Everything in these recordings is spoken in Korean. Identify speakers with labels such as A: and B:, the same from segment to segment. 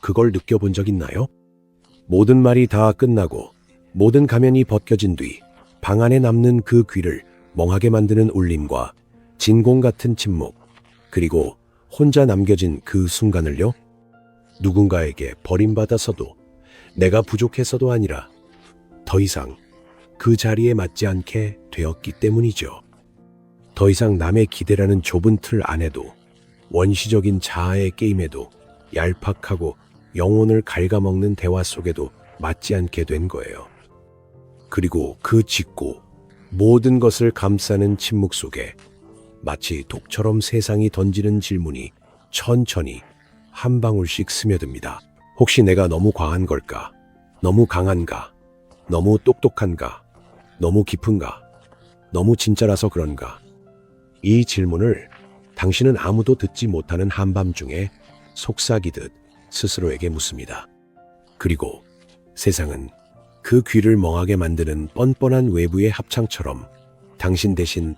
A: 그걸 느껴본 적 있나요? 모든 말이 다 끝나고 모든 가면이 벗겨진 뒤 방 안에 남는 그 귀를 멍하게 만드는 울림과 진공 같은 침묵, 그리고 혼자 남겨진 그 순간을요? 누군가에게 버림받아서도 내가 부족해서도 아니라 더 이상 그 자리에 맞지 않게 되었기 때문이죠. 더 이상 남의 기대라는 좁은 틀 안에도, 원시적인 자아의 게임에도, 얄팍하고 영혼을 갉아먹는 대화 속에도 맞지 않게 된 거예요. 그리고 그 짙고 모든 것을 감싸는 침묵 속에 마치 독처럼 세상이 던지는 질문이 천천히 한 방울씩 스며듭니다. 혹시 내가 너무 과한 걸까? 너무 강한가? 너무 똑똑한가? 너무 깊은가? 너무 진짜라서 그런가? 이 질문을 당신은 아무도 듣지 못하는 한밤중에 속삭이듯 스스로에게 묻습니다. 그리고 세상은 그 귀를 멍하게 만드는 뻔뻔한 외부의 합창처럼 당신 대신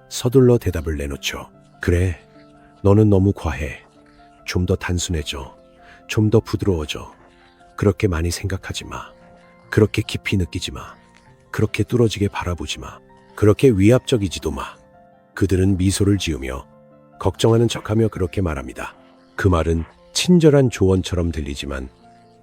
A: 서둘러 대답을 내놓죠. 그래, 너는 너무 과해. 좀 더 단순해져. 좀 더 부드러워져. 그렇게 많이 생각하지 마. 그렇게 깊이 느끼지 마. 그렇게 뚫어지게 바라보지 마. 그렇게 위압적이지도 마. 그들은 미소를 지으며 걱정하는 척하며 그렇게 말합니다. 그 말은 친절한 조언처럼 들리지만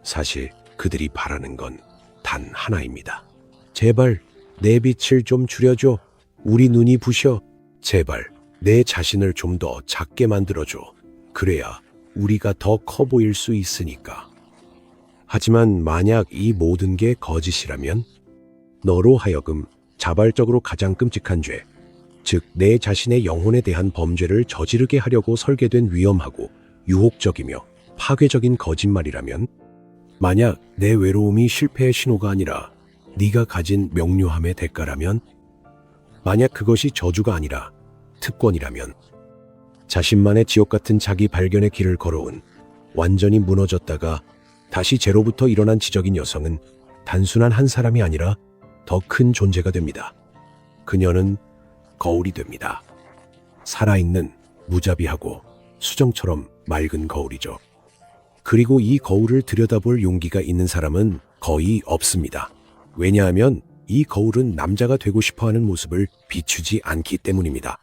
A: 사실 그들이 바라는 건 단 하나입니다. 제발 내 빛을 좀 줄여줘. 우리 눈이 부셔. 제발 내 자신을 좀 더 작게 만들어줘. 그래야 우리가 더 커 보일 수 있으니까. 하지만 만약 이 모든 게 거짓이라면 너로 하여금 자발적으로 가장 끔찍한 죄, 즉 내 자신의 영혼에 대한 범죄를 저지르게 하려고 설계된 위험하고 유혹적이며 파괴적인 거짓말이라면, 만약 내 외로움이 실패의 신호가 아니라 네가 가진 명료함의 대가라면, 만약 그것이 저주가 아니라 특권이라면, 자신만의 지옥 같은 자기 발견의 길을 걸어온 완전히 무너졌다가 다시 제로부터 일어난 지적인 여성은 단순한 한 사람이 아니라 더 큰 존재가 됩니다. 그녀는 거울이 됩니다. 살아있는, 무자비하고 수정처럼 맑은 거울이죠. 그리고 이 거울을 들여다볼 용기가 있는 사람은 거의 없습니다. 왜냐하면 이 거울은 남자가 되고 싶어하는 모습을 비추지 않기 때문입니다.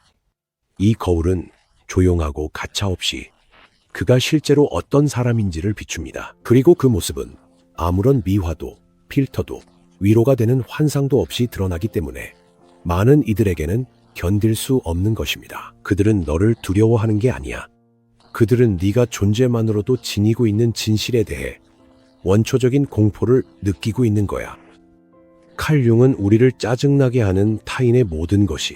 A: 이 거울은 조용하고 가차없이 그가 실제로 어떤 사람인지를 비춥니다. 그리고 그 모습은 아무런 미화도, 필터도, 위로가 되는 환상도 없이 드러나기 때문에 많은 이들에게는 견딜 수 없는 것입니다. 그들은 너를 두려워하는 게 아니야. 그들은 네가 존재만으로도 지니고 있는 진실에 대해 원초적인 공포를 느끼고 있는 거야. 칼 융은 우리를 짜증나게 하는 타인의 모든 것이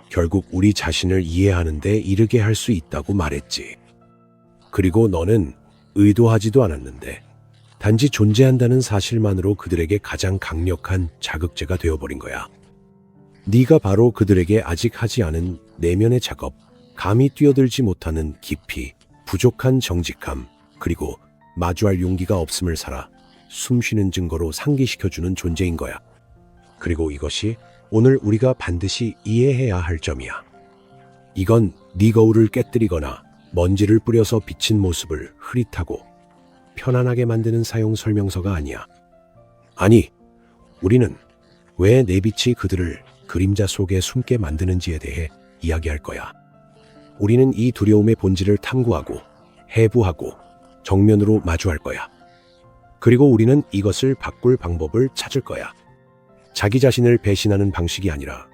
A: 결국 우리 자신을 이해하는 데 이르게 할 수 있다고 말했지. 그리고 너는 의도하지도 않았는데 단지 존재한다는 사실만으로 그들에게 가장 강력한 자극제가 되어버린 거야. 네가 바로 그들에게 아직 하지 않은 내면의 작업, 감히 뛰어들지 못하는 깊이, 부족한 정직함, 그리고 마주할 용기가 없음을 살아 숨쉬는 증거로 상기시켜주는 존재인 거야. 그리고 이것이 오늘 우리가 반드시 이해해야 할 점이야. 이건 네 거울을 깨뜨리거나 먼지를 뿌려서 비친 모습을 흐릿하고 편안하게 만드는 사용 설명서가 아니야. 아니, 우리는 왜 내 빛이 그들을 그림자 속에 숨게 만드는지에 대해 이야기할 거야. 우리는 이 두려움의 본질을 탐구하고 해부하고 정면으로 마주할 거야. 그리고 우리는 이것을 바꿀 방법을 찾을 거야. 자기 자신을 배신하는 방식이 아니라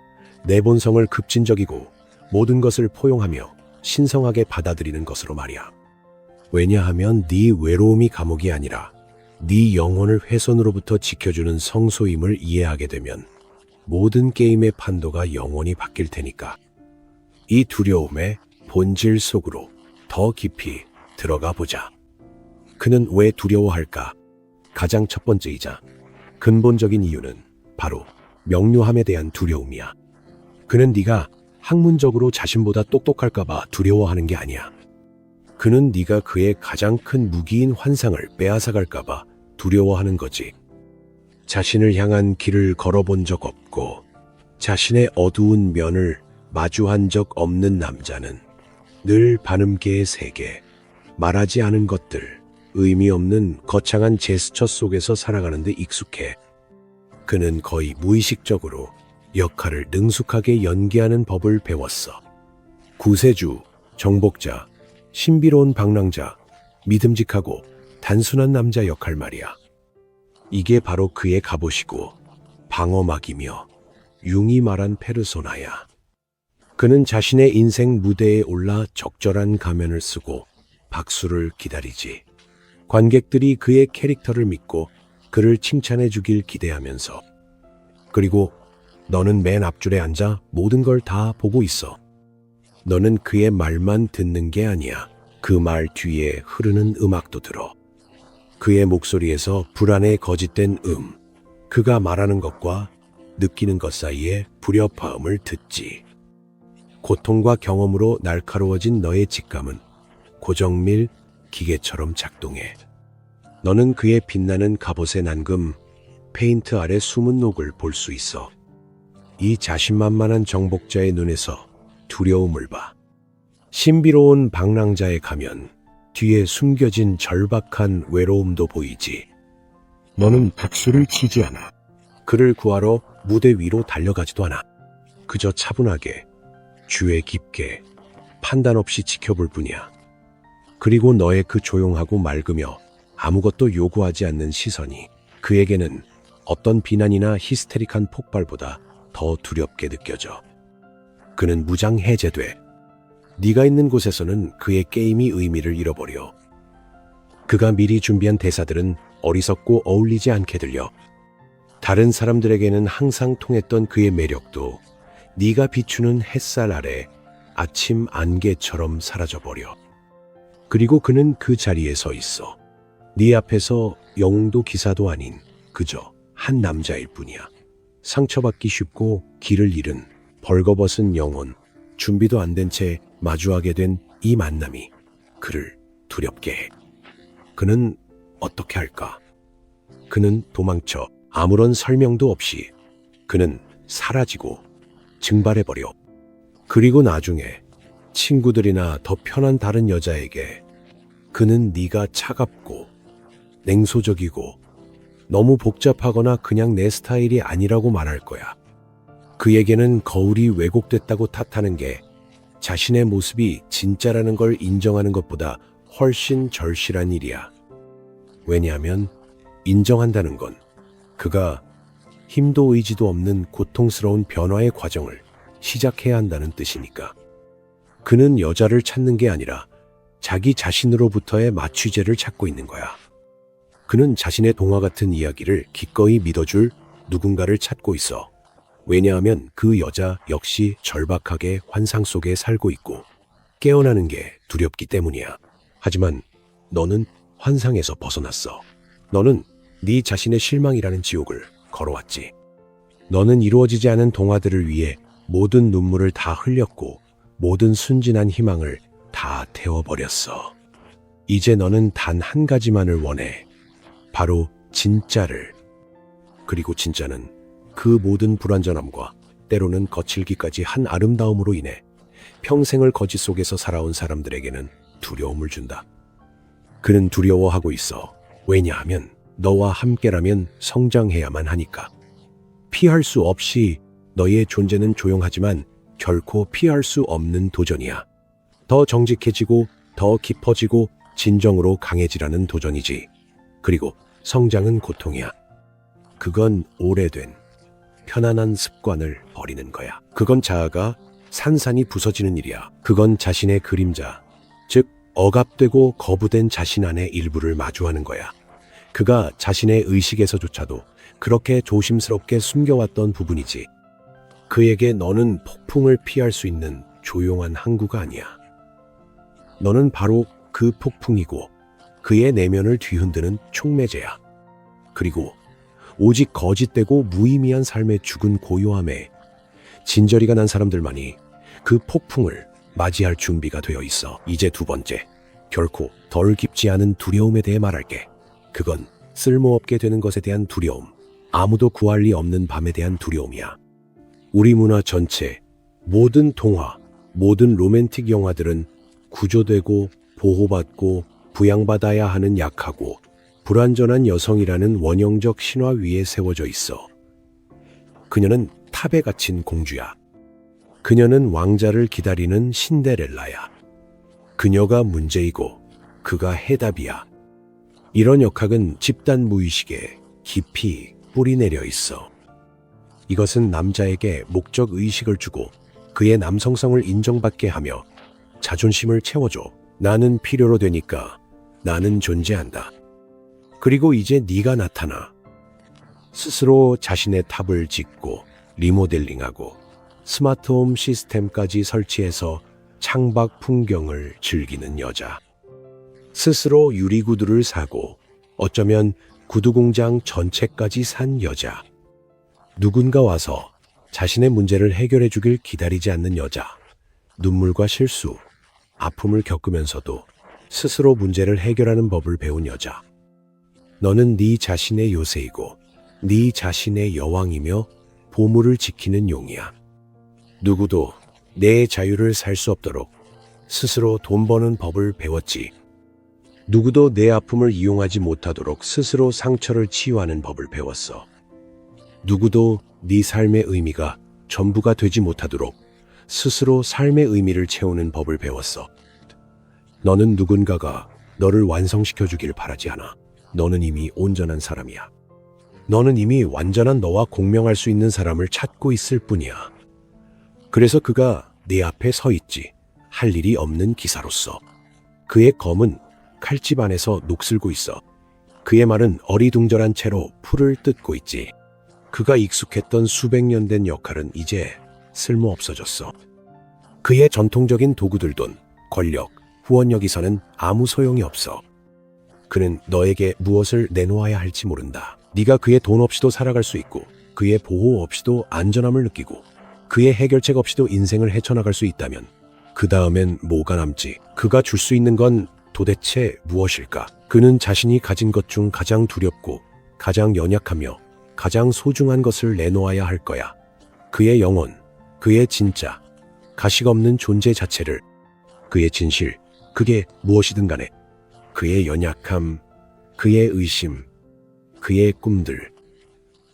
A: 내 본성을 급진적이고 모든 것을 포용하며 신성하게 받아들이는 것으로 말이야. 왜냐하면 네 외로움이 감옥이 아니라 네 영혼을 훼손으로부터 지켜주는 성소임을 이해하게 되면 모든 게임의 판도가 영원히 바뀔 테니까. 이 두려움의 본질 속으로 더 깊이 들어가 보자. 그는 왜 두려워할까? 가장 첫 번째이자 근본적인 이유는 바로 명료함에 대한 두려움이야. 그는 네가 학문적으로 자신보다 똑똑할까봐 두려워하는 게 아니야. 그는 네가 그의 가장 큰 무기인 환상을 빼앗아갈까봐 두려워하는 거지. 자신을 향한 길을 걸어본 적 없고 자신의 어두운 면을 마주한 적 없는 남자는 늘 반음계의 세계, 말하지 않은 것들, 의미 없는 거창한 제스처 속에서 살아가는데 익숙해. 그는 거의 무의식적으로 역할을 능숙하게 연기하는 법을 배웠어. 구세주, 정복자, 신비로운 방랑자, 믿음직하고 단순한 남자 역할 말이야. 이게 바로 그의 갑옷이고 방어막이며 융이 말한 페르소나야. 그는 자신의 인생 무대에 올라 적절한 가면을 쓰고 박수를 기다리지. 관객들이 그의 캐릭터를 믿고 그를 칭찬해 주길 기대하면서. 그리고 너는 맨 앞줄에 앉아 모든 걸 다 보고 있어. 너는 그의 말만 듣는 게 아니야. 그 말 뒤에 흐르는 음악도 들어. 그의 목소리에서 불안의 거짓된 그가 말하는 것과 느끼는 것 사이에 불협화음을 듣지. 고통과 경험으로 날카로워진 너의 직감은 고정밀 기계처럼 작동해. 너는 그의 빛나는 갑옷의 난금, 페인트 아래 숨은 녹을 볼 수 있어. 이 자신만만한 정복자의 눈에서 두려움을 봐. 신비로운 방랑자의 가면, 뒤에 숨겨진 절박한 외로움도 보이지.
B: 너는 박수를 치지 않아.
A: 그를 구하러 무대 위로 달려가지도 않아. 그저 차분하게, 주의 깊게, 판단 없이 지켜볼 뿐이야. 그리고 너의 그 조용하고 맑으며 아무것도 요구하지 않는 시선이 그에게는 어떤 비난이나 히스테릭한 폭발보다 더 두렵게 느껴져. 그는 무장 해제돼. 네가 있는 곳에서는 그의 게임이 의미를 잃어버려. 그가 미리 준비한 대사들은 어리석고 어울리지 않게 들려. 다른 사람들에게는 항상 통했던 그의 매력도 네가 비추는 햇살 아래 아침 안개처럼 사라져버려. 그리고 그는 그 자리에 서 있어. 네 앞에서 영웅도 기사도 아닌 그저 한 남자일 뿐이야. 상처받기 쉽고 길을 잃은 벌거벗은 영혼, 준비도 안 된 채 마주하게 된 이 만남이 그를 두렵게 해. 그는 어떻게 할까? 그는 도망쳐. 아무런 설명도 없이 그는 사라지고 증발해버려. 그리고 나중에 친구들이나 더 편한 다른 여자에게 그는 네가 차갑고 냉소적이고 너무 복잡하거나 그냥 내 스타일이 아니라고 말할 거야. 그에게는 거울이 왜곡됐다고 탓하는 게 자신의 모습이 진짜라는 걸 인정하는 것보다 훨씬 절실한 일이야. 왜냐하면 인정한다는 건 그가 힘도 의지도 없는 고통스러운 변화의 과정을 시작해야 한다는 뜻이니까. 그는 여자를 찾는 게 아니라 자기 자신으로부터의 마취제를 찾고 있는 거야. 그는 자신의 동화 같은 이야기를 기꺼이 믿어줄 누군가를 찾고 있어. 왜냐하면 그 여자 역시 절박하게 환상 속에 살고 있고 깨어나는 게 두렵기 때문이야. 하지만 너는 환상에서 벗어났어. 너는 네 자신의 실망이라는 지옥을 걸어왔지. 너는 이루어지지 않은 동화들을 위해 모든 눈물을 다 흘렸고 모든 순진한 희망을 다 태워버렸어. 이제 너는 단 한 가지만을 원해. 바로 진짜를. 그리고 진짜는 그 모든 불완전함과 때로는 거칠기까지 한 아름다움으로 인해 평생을 거짓 속에서 살아온 사람들에게는 두려움을 준다. 그는 두려워하고 있어. 왜냐하면 너와 함께라면 성장해야만 하니까. 피할 수 없이 너의 존재는 조용하지만 결코 피할 수 없는 도전이야. 더 정직해지고 더 깊어지고 진정으로 강해지라는 도전이지. 그리고 성장은 고통이야. 그건 오래된 편안한 습관을 버리는 거야. 그건 자아가 산산이 부서지는 일이야. 그건 자신의 그림자, 즉 억압되고 거부된 자신 안의 일부를 마주하는 거야. 그가 자신의 의식에서조차도 그렇게 조심스럽게 숨겨왔던 부분이지. 그에게 너는 폭풍을 피할 수 있는 조용한 항구가 아니야. 너는 바로 그 폭풍이고 그의 내면을 뒤흔드는 촉매제야. 그리고 오직 거짓되고 무의미한 삶의 죽은 고요함에 진저리가 난 사람들만이 그 폭풍을 맞이할 준비가 되어 있어. 이제 두 번째, 결코 덜 깊지 않은 두려움에 대해 말할게. 그건 쓸모없게 되는 것에 대한 두려움, 아무도 구할 리 없는 밤에 대한 두려움이야. 우리 문화 전체, 모든 동화, 모든 로맨틱 영화들은 구조되고 보호받고 부양받아야 하는 약하고 불완전한 여성이라는 원형적 신화 위에 세워져 있어. 그녀는 탑에 갇힌 공주야. 그녀는 왕자를 기다리는 신데렐라야. 그녀가 문제이고 그가 해답이야. 이런 역학은 집단 무의식에 깊이 뿌리 내려 있어. 이것은 남자에게 목적 의식을 주고 그의 남성성을 인정받게 하며 자존심을 채워줘. 나는 필요로 되니까 나는 존재한다. 그리고 이제 네가 나타나. 스스로 자신의 탑을 짓고 리모델링하고 스마트홈 시스템까지 설치해서 창밖 풍경을 즐기는 여자. 스스로 유리구두를 사고 어쩌면 구두공장 전체까지 산 여자. 누군가 와서 자신의 문제를 해결해 주길 기다리지 않는 여자. 눈물과 실수, 아픔을 겪으면서도 스스로 문제를 해결하는 법을 배운 여자. 너는 네 자신의 요새이고 네 자신의 여왕이며 보물을 지키는 용이야. 누구도 내 자유를 살 수 없도록 스스로 돈 버는 법을 배웠지. 누구도 내 아픔을 이용하지 못하도록 스스로 상처를 치유하는 법을 배웠어. 누구도 네 삶의 의미가 전부가 되지 못하도록 스스로 삶의 의미를 채우는 법을 배웠어. 너는 누군가가 너를 완성시켜 주길 바라지 않아. 너는 이미 온전한 사람이야. 너는 이미 완전한 너와 공명할 수 있는 사람을 찾고 있을 뿐이야. 그래서 그가 네 앞에 서 있지. 할 일이 없는 기사로서. 그의 검은 칼집 안에서 녹슬고 있어. 그의 말은 어리둥절한 채로 풀을 뜯고 있지. 그가 익숙했던 수백 년 된 역할은 이제 쓸모 없어졌어. 그의 전통적인 도구들돈, 권력, 후원력이서는 아무 소용이 없어. 그는 너에게 무엇을 내놓아야 할지 모른다. 네가 그의 돈 없이도 살아갈 수 있고 그의 보호 없이도 안전함을 느끼고 그의 해결책 없이도 인생을 헤쳐나갈 수 있다면 그 다음엔 뭐가 남지? 그가 줄 수 있는 건 도대체 무엇일까? 그는 자신이 가진 것 중 가장 두렵고 가장 연약하며 가장 소중한 것을 내놓아야 할 거야. 그의 영혼, 그의 진짜, 가식 없는 존재 자체를, 그의 진실, 그게 무엇이든 간에, 그의 연약함, 그의 의심, 그의 꿈들.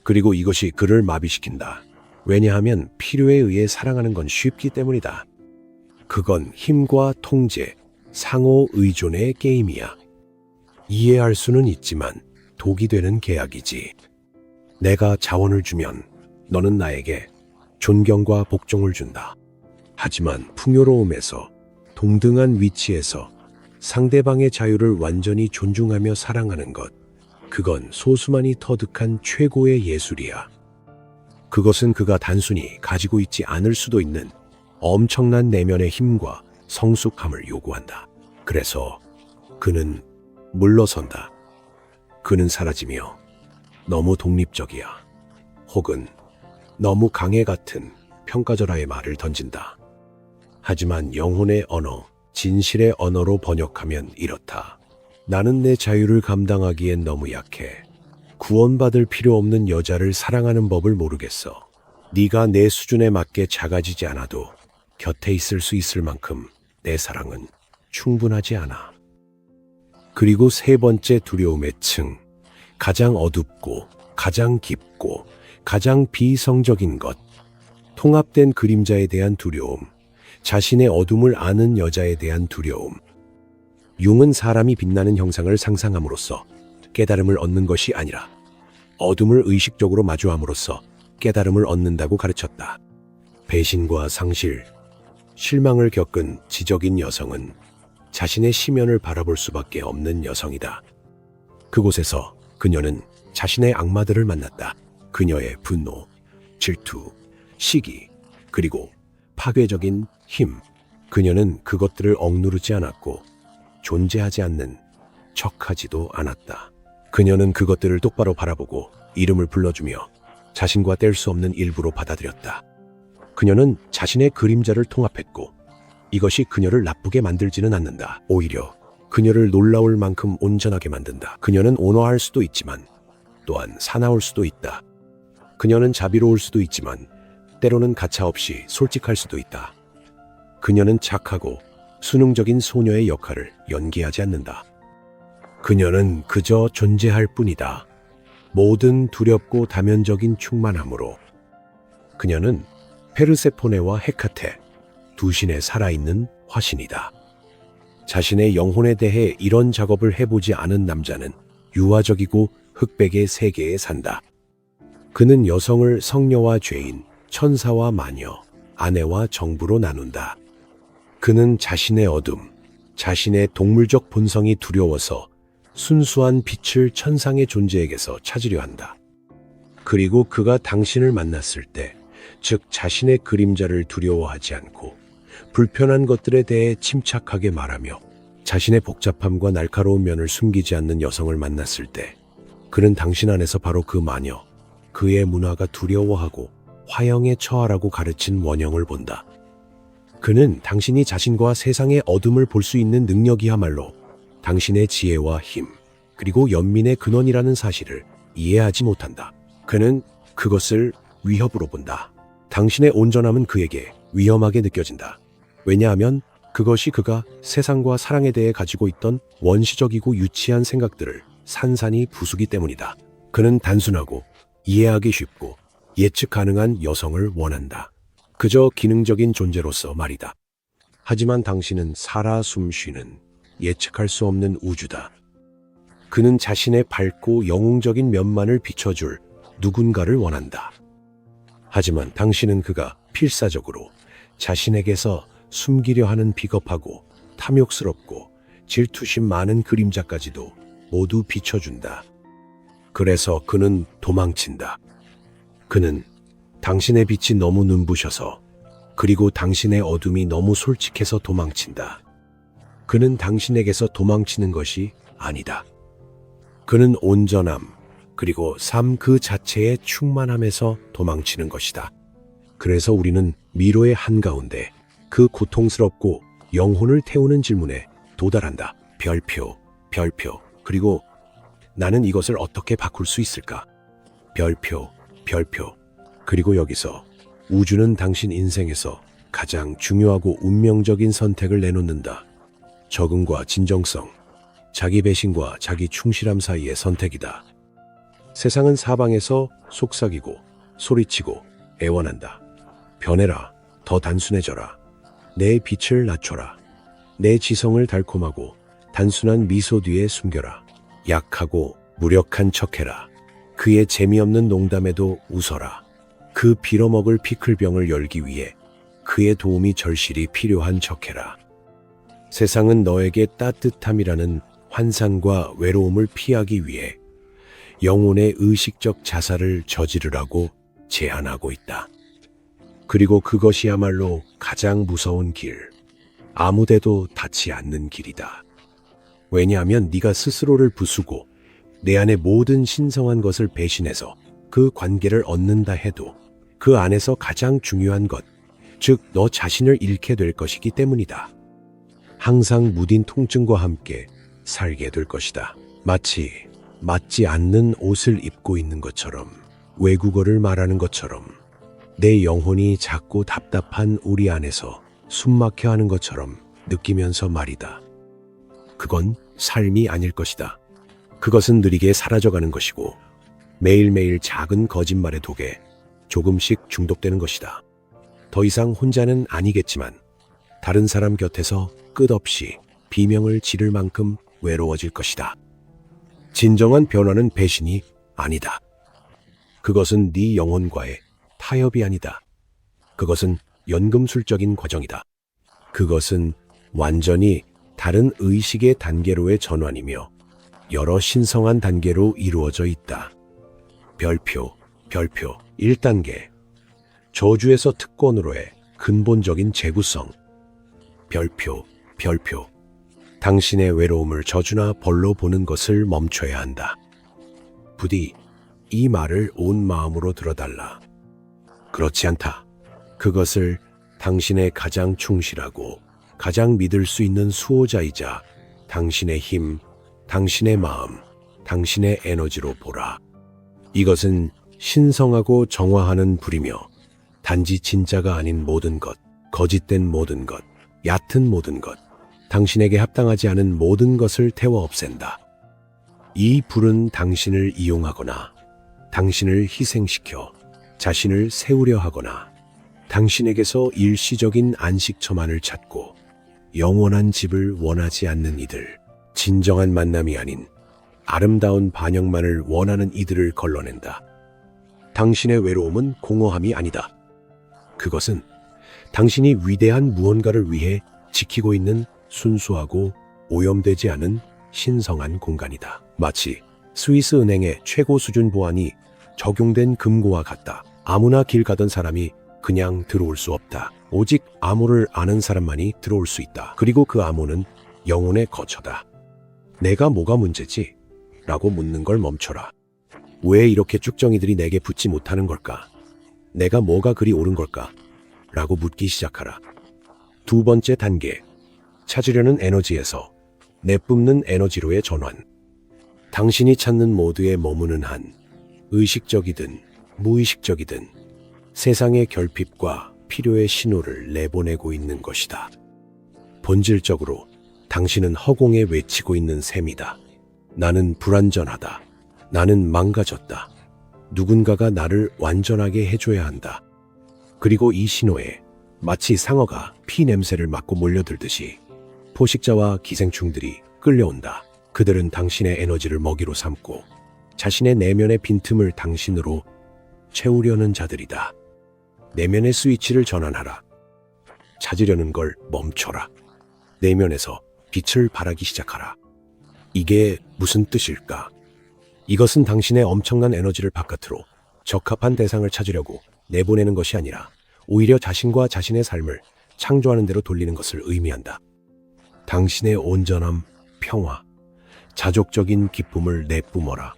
A: 그리고 이것이 그를 마비시킨다. 왜냐하면 필요에 의해 사랑하는 건 쉽기 때문이다. 그건 힘과 통제, 상호 의존의 게임이야. 이해할 수는 있지만 독이 되는 계약이지. 내가 자원을 주면 너는 나에게 존경과 복종을 준다. 하지만 풍요로움에서, 동등한 위치에서 상대방의 자유를 완전히 존중하며 사랑하는 것, 그건 소수만이 터득한 최고의 예술이야. 그것은 그가 단순히 가지고 있지 않을 수도 있는 엄청난 내면의 힘과 성숙함을 요구한다. 그래서 그는 물러선다. 그는 사라지며 너무 독립적이야. 혹은 너무 강해 같은 평가절하의 말을 던진다. 하지만 영혼의 언어, 진실의 언어로 번역하면 이렇다. 나는 내 자유를 감당하기엔 너무 약해. 구원받을 필요 없는 여자를 사랑하는 법을 모르겠어. 네가 내 수준에 맞게 작아지지 않아도 곁에 있을 수 있을 만큼 내 사랑은 충분하지 않아. 그리고 세 번째 두려움의 층. 가장 어둡고 가장 깊고 가장 비이성적인 것. 통합된 그림자에 대한 두려움. 자신의 어둠을 아는 여자에 대한 두려움. 융은 사람이 빛나는 형상을 상상함으로써 깨달음을 얻는 것이 아니라 어둠을 의식적으로 마주함으로써 깨달음을 얻는다고 가르쳤다. 배신과 상실, 실망을 겪은 지적인 여성은 자신의 심연을 바라볼 수밖에 없는 여성이다. 그곳에서 그녀는 자신의 악마들을 만났다. 그녀의 분노, 질투, 시기, 그리고 파괴적인 힘. 그녀는 그것들을 억누르지 않았고 존재하지 않는 척하지도 않았다. 그녀는 그것들을 똑바로 바라보고 이름을 불러주며 자신과 뗄 수 없는 일부로 받아들였다. 그녀는 자신의 그림자를 통합했고 이것이 그녀를 나쁘게 만들지는 않는다. 오히려 그녀를 놀라울 만큼 온전하게 만든다. 그녀는 온화할 수도 있지만 또한 사나울 수도 있다. 그녀는 자비로울 수도 있지만 때로는 가차없이 솔직할 수도 있다. 그녀는 착하고 수능적인 소녀의 역할을 연기하지 않는다. 그녀는 그저 존재할 뿐이다. 모든 두렵고 다면적인 충만함으로. 그녀는 페르세포네와 헤카테, 두 신의 살아있는 화신이다. 자신의 영혼에 대해 이런 작업을 해보지 않은 남자는 유아적이고 흑백의 세계에 산다. 그는 여성을 성녀와 죄인, 천사와 마녀, 아내와 정부로 나눈다. 그는 자신의 어둠, 자신의 동물적 본성이 두려워서 순수한 빛을 천상의 존재에게서 찾으려 한다. 그리고 그가 당신을 만났을 때, 즉 자신의 그림자를 두려워하지 않고 불편한 것들에 대해 침착하게 말하며 자신의 복잡함과 날카로운 면을 숨기지 않는 여성을 만났을 때, 그는 당신 안에서 바로 그 마녀, 그의 문화가 두려워하고 화형에 처하라고 가르친 원형을 본다. 그는 당신이 자신과 세상의 어둠을 볼 수 있는 능력이야말로 당신의 지혜와 힘, 그리고 연민의 근원이라는 사실을 이해하지 못한다. 그는 그것을 위협으로 본다. 당신의 온전함은 그에게 위험하게 느껴진다. 왜냐하면 그것이 그가 세상과 사랑에 대해 가지고 있던 원시적이고 유치한 생각들을 산산이 부수기 때문이다. 그는 단순하고 이해하기 쉽고 예측 가능한 여성을 원한다. 그저 기능적인 존재로서 말이다. 하지만 당신은 살아 숨쉬는 예측할 수 없는 우주다. 그는 자신의 밝고 영웅적인 면만을 비춰줄 누군가를 원한다. 하지만 당신은 그가 필사적으로 자신에게서 숨기려 하는 비겁하고 탐욕스럽고 질투심 많은 그림자까지도 모두 비춰준다. 그래서 그는 도망친다. 그는 당신의 빛이 너무 눈부셔서, 그리고 당신의 어둠이 너무 솔직해서 도망친다. 그는 당신에게서 도망치는 것이 아니다. 그는 온전함, 그리고 삶 그 자체의 충만함에서 도망치는 것이다. 그래서 우리는 미로의 한가운데 그 고통스럽고 영혼을 태우는 질문에 도달한다. 별표, 별표, 그리고 나는 이것을 어떻게 바꿀 수 있을까? 별표, 별표. 그리고 여기서 우주는 당신 인생에서 가장 중요하고 운명적인 선택을 내놓는다. 적응과 진정성, 자기 배신과 자기 충실함 사이의 선택이다. 세상은 사방에서 속삭이고 소리치고 애원한다. 변해라, 더 단순해져라. 내 빛을 낮춰라. 내 지성을 달콤하고 단순한 미소 뒤에 숨겨라. 약하고 무력한 척해라. 그의 재미없는 농담에도 웃어라. 그 빌어먹을 피클병을 열기 위해 그의 도움이 절실히 필요한 척해라. 세상은 너에게 따뜻함이라는 환상과 외로움을 피하기 위해 영혼의 의식적 자살을 저지르라고 제안하고 있다. 그리고 그것이야말로 가장 무서운 길, 아무데도 닿지 않는 길이다. 왜냐하면 네가 스스로를 부수고 내 안의 모든 신성한 것을 배신해서 그 관계를 얻는다 해도 그 안에서 가장 중요한 것, 즉 너 자신을 잃게 될 것이기 때문이다. 항상 무딘 통증과 함께 살게 될 것이다. 마치 맞지 않는 옷을 입고 있는 것처럼, 외국어를 말하는 것처럼, 내 영혼이 작고 답답한 우리 안에서 숨막혀 하는 것처럼 느끼면서 말이다. 그건 삶이 아닐 것이다. 그것은 느리게 사라져가는 것이고 매일매일 작은 거짓말의 독에 조금씩 중독되는 것이다. 더 이상 혼자는 아니겠지만 다른 사람 곁에서 끝없이 비명을 지를 만큼 외로워질 것이다. 진정한 변화는 배신이 아니다. 그것은 네 영혼과의 타협이 아니다. 그것은 연금술적인 과정이다. 그것은 완전히 다른 의식의 단계로의 전환이며 여러 신성한 단계로 이루어져 있다. 별표, 별표, 1단계. 저주에서 특권으로의 근본적인 재구성. 별표, 별표. 당신의 외로움을 저주나 벌로 보는 것을 멈춰야 한다. 부디 이 말을 온 마음으로 들어달라. 그렇지 않다. 그것을 당신의 가장 충실하고 가장 믿을 수 있는 수호자이자 당신의 힘, 당신의 마음, 당신의 에너지로 보라. 이것은 신성하고 정화하는 불이며 단지 진짜가 아닌 모든 것, 거짓된 모든 것, 얕은 모든 것, 당신에게 합당하지 않은 모든 것을 태워 없앤다. 이 불은 당신을 이용하거나 당신을 희생시켜 자신을 세우려 하거나 당신에게서 일시적인 안식처만을 찾고 영원한 집을 원하지 않는 이들, 진정한 만남이 아닌 아름다운 반영만을 원하는 이들을 걸러낸다. 당신의 외로움은 공허함이 아니다. 그것은 당신이 위대한 무언가를 위해 지키고 있는 순수하고 오염되지 않은 신성한 공간이다. 마치 스위스 은행의 최고 수준 보안이 적용된 금고와 같다. 아무나 길 가던 사람이 그냥 들어올 수 없다. 오직 암호를 아는 사람만이 들어올 수 있다. 그리고 그 암호는 영혼의 거처다. 내가 뭐가 문제지? 라고 묻는 걸 멈춰라. 왜 이렇게 쭉정이들이 내게 붙지 못하는 걸까? 내가 뭐가 그리 옳은 걸까? 라고 묻기 시작하라. 두 번째 단계, 찾으려는 에너지에서 내뿜는 에너지로의 전환. 당신이 찾는 모두에 머무는 한, 의식적이든 무의식적이든 세상의 결핍과 필요의 신호를 내보내고 있는 것이다. 본질적으로 당신은 허공에 외치고 있는 셈이다. 나는 불완전하다. 나는 망가졌다. 누군가가 나를 완전하게 해줘야 한다. 그리고 이 신호에 마치 상어가 피 냄새를 맡고 몰려들듯이 포식자와 기생충들이 끌려온다. 그들은 당신의 에너지를 먹이로 삼고 자신의 내면의 빈틈을 당신으로 채우려는 자들이다. 내면의 스위치를 전환하라. 찾으려는 걸 멈춰라. 내면에서 빛을 발하기 시작하라. 이게 무슨 뜻일까? 이것은 당신의 엄청난 에너지를 바깥으로 적합한 대상을 찾으려고 내보내는 것이 아니라 오히려 자신과 자신의 삶을 창조하는 대로 돌리는 것을 의미한다. 당신의 온전함, 평화, 자족적인 기쁨을 내뿜어라.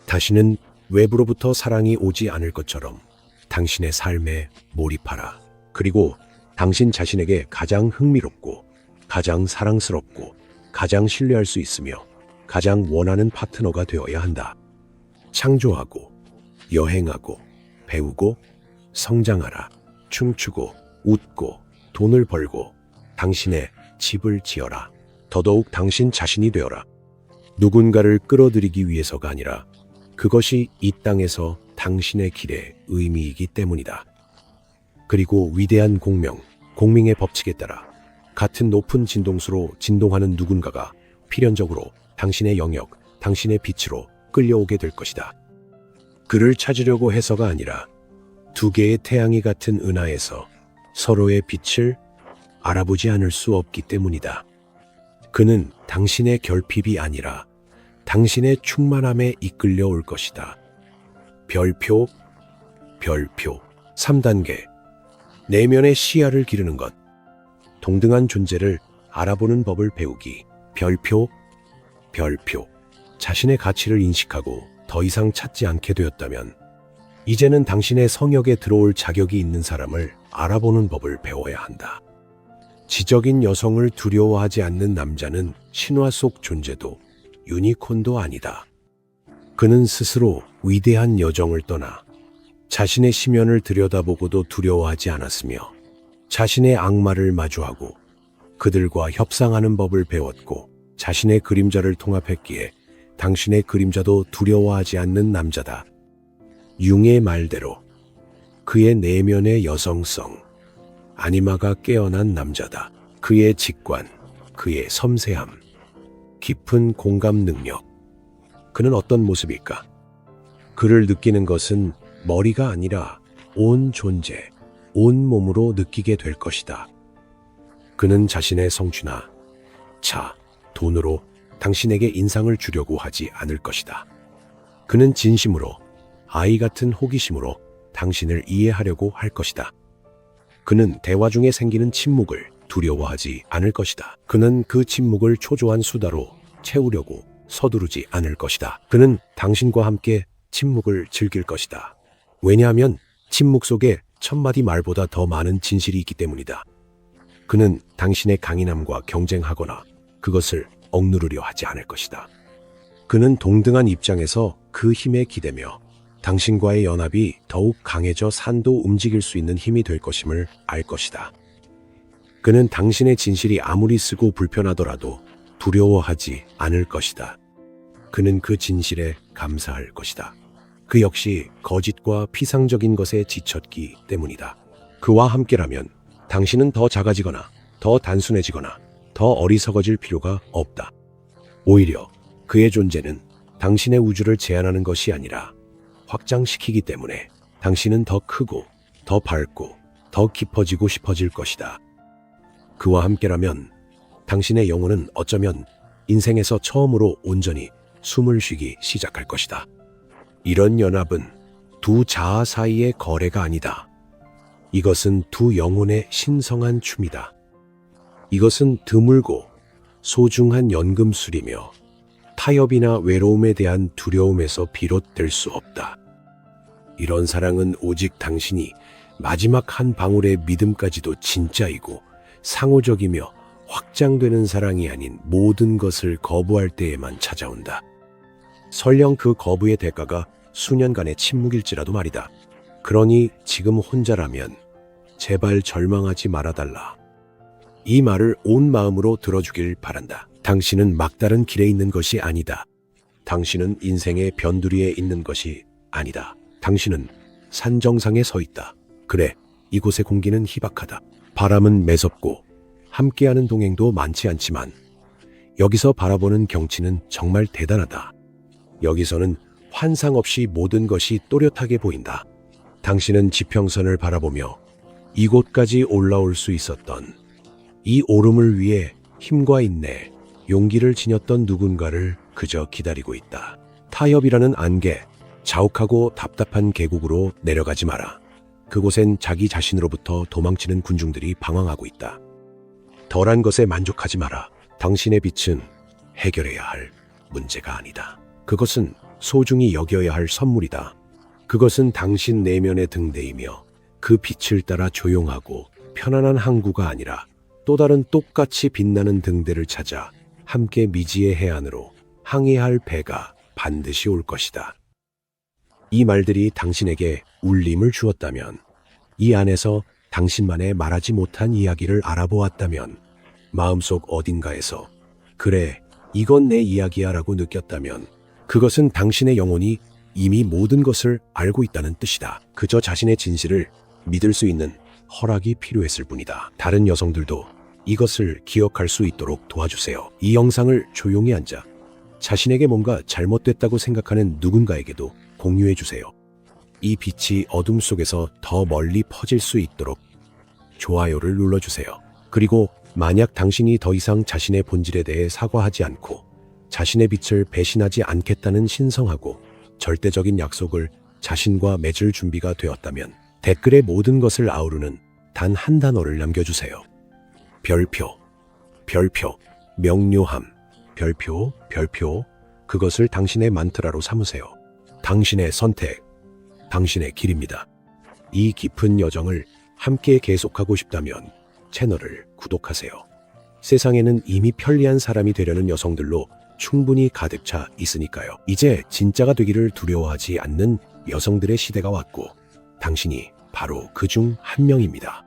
A: 다시는 외부로부터 사랑이 오지 않을 것처럼 당신의 삶에 몰입하라. 그리고 당신 자신에게 가장 흥미롭고 가장 사랑스럽고 가장 신뢰할 수 있으며 가장 원하는 파트너가 되어야 한다. 창조하고 여행하고 배우고 성장하라. 춤추고 웃고 돈을 벌고 당신의 집을 지어라. 더더욱 당신 자신이 되어라. 누군가를 끌어들이기 위해서가 아니라 그것이 이 땅에서 당신의 길의 의미이기 때문이다. 그리고 위대한 공명, 공명의 법칙에 따라 같은 높은 진동수로 진동하는 누군가가 필연적으로 당신의 영역, 당신의 빛으로 끌려오게 될 것이다. 그를 찾으려고 해서가 아니라 두 개의 태양이 같은 은하에서 서로의 빛을 알아보지 않을 수 없기 때문이다. 그는 당신의 결핍이 아니라 당신의 충만함에 이끌려 올 것이다. 별표 3단계. 내면의 시야를 기르는 것. 동등한 존재를 알아보는 법을 배우기. 별표 자신의 가치를 인식하고 더 이상 찾지 않게 되었다면 이제는 당신의 성역에 들어올 자격이 있는 사람을 알아보는 법을 배워야 한다. 지적인 여성을 두려워하지 않는 남자는 신화 속 존재도 유니콘도 아니다. 그는 스스로 위대한 여정을 떠나 자신의 심연을 들여다보고도 두려워하지 않았으며 자신의 악마를 마주하고 그들과 협상하는 법을 배웠고 자신의 그림자를 통합했기에 당신의 그림자도 두려워하지 않는 남자다. 융의 말대로 그의 내면의 여성성, 아니마가 깨어난 남자다. 그의 직관, 그의 섬세함, 깊은 공감 능력. 그는 어떤 모습일까? 그를 느끼는 것은 머리가 아니라 온 존재, 온 몸으로 느끼게 될 것이다. 그는 자신의 성취나 차, 돈으로 당신에게 인상을 주려고 하지 않을 것이다. 그는 진심으로, 아이 같은 호기심으로 당신을 이해하려고 할 것이다. 그는 대화 중에 생기는 침묵을 두려워하지 않을 것이다. 그는 그 침묵을 초조한 수다로 채우려고 서두르지 않을 것이다. 그는 당신과 함께 침묵을 즐길 것이다. 왜냐하면 침묵 속에 천마디 말보다 더 많은 진실이 있기 때문이다. 그는 당신의 강인함과 경쟁하거나 그것을 억누르려 하지 않을 것이다. 그는 동등한 입장에서 그 힘에 기대며 당신과의 연합이 더욱 강해져 산도 움직일 수 있는 힘이 될 것임을 알 것이다. 그는 당신의 진실이 아무리 쓰고 불편하더라도 두려워하지 않을 것이다. 그는 그 진실에 감사할 것이다. 그 역시 거짓과 피상적인 것에 지쳤기 때문이다. 그와 함께라면 당신은 더 작아지거나 더 단순해지거나 더 어리석어질 필요가 없다. 오히려 그의 존재는 당신의 우주를 제한하는 것이 아니라 확장시키기 때문에 당신은 더 크고 더 밝고 더 깊어지고 싶어질 것이다. 그와 함께라면 당신의 영혼은 어쩌면 인생에서 처음으로 온전히 숨을 쉬기 시작할 것이다. 이런 연합은 두 자아 사이의 거래가 아니다. 이것은 두 영혼의 신성한 춤이다. 이것은 드물고 소중한 연금술이며 타협이나 외로움에 대한 두려움에서 비롯될 수 없다. 이런 사랑은 오직 당신이 마지막 한 방울의 믿음까지도 진짜이고 상호적이며 확장되는 사랑이 아닌 모든 것을 거부할 때에만 찾아온다. 설령 그 거부의 대가가 수년간의 침묵일지라도 말이다. 그러니 지금 혼자라면 제발 절망하지 말아달라. 이 말을 온 마음으로 들어주길 바란다. 당신은 막다른 길에 있는 것이 아니다. 당신은 인생의 변두리에 있는 것이 아니다. 당신은 산 정상에 서 있다. 그래, 이곳의 공기는 희박하다. 바람은 매섭고 함께하는 동행도 많지 않지만 여기서 바라보는 경치는 정말 대단하다. 여기서는 환상 없이 모든 것이 또렷하게 보인다. 당신은 지평선을 바라보며 이곳까지 올라올 수 있었던, 이 오름을 위해 힘과 인내, 용기를 지녔던 누군가를 그저 기다리고 있다. 타협이라는 안개, 자욱하고 답답한 계곡으로 내려가지 마라. 그곳엔 자기 자신으로부터 도망치는 군중들이 방황하고 있다. 덜한 것에 만족하지 마라. 당신의 빛은 해결해야 할 문제가 아니다. 그것은 소중히 여겨야 할 선물이다. 그것은 당신 내면의 등대이며 그 빛을 따라 조용하고 편안한 항구가 아니라 또 다른 똑같이 빛나는 등대를 찾아 함께 미지의 해안으로 항해할 배가 반드시 올 것이다. 이 말들이 당신에게 울림을 주었다면, 이 안에서 당신만의 말하지 못한 이야기를 알아보았다면, 마음속 어딘가에서 그래, 이건 내 이야기야 라고 느꼈다면 그것은 당신의 영혼이 이미 모든 것을 알고 있다는 뜻이다. 그저 자신의 진실을 믿을 수 있는 허락이 필요했을 뿐이다. 다른 여성들도 이것을 기억할 수 있도록 도와주세요. 이 영상을 조용히 앉아 자신에게 뭔가 잘못됐다고 생각하는 누군가에게도 공유해 주세요. 이 빛이 어둠 속에서 더 멀리 퍼질 수 있도록 좋아요를 눌러주세요. 그리고 만약 당신이 더 이상 자신의 본질에 대해 사과하지 않고 자신의 빛을 배신하지 않겠다는 신성하고 절대적인 약속을 자신과 맺을 준비가 되었다면 댓글에 모든 것을 아우르는 단 한 단어를 남겨주세요. 별표, 별표, 명료함, 별표, 별표. 그것을 당신의 만트라로 삼으세요. 당신의 선택, 당신의 길입니다. 이 깊은 여정을 함께 계속하고 싶다면 채널을 구독하세요. 세상에는 이미 편리한 사람이 되려는 여성들로 충분히 가득 차 있으니까요. 이제 진짜가 되기를 두려워하지 않는 여성들의 시대가 왔고 당신이 바로 그 중 한 명입니다.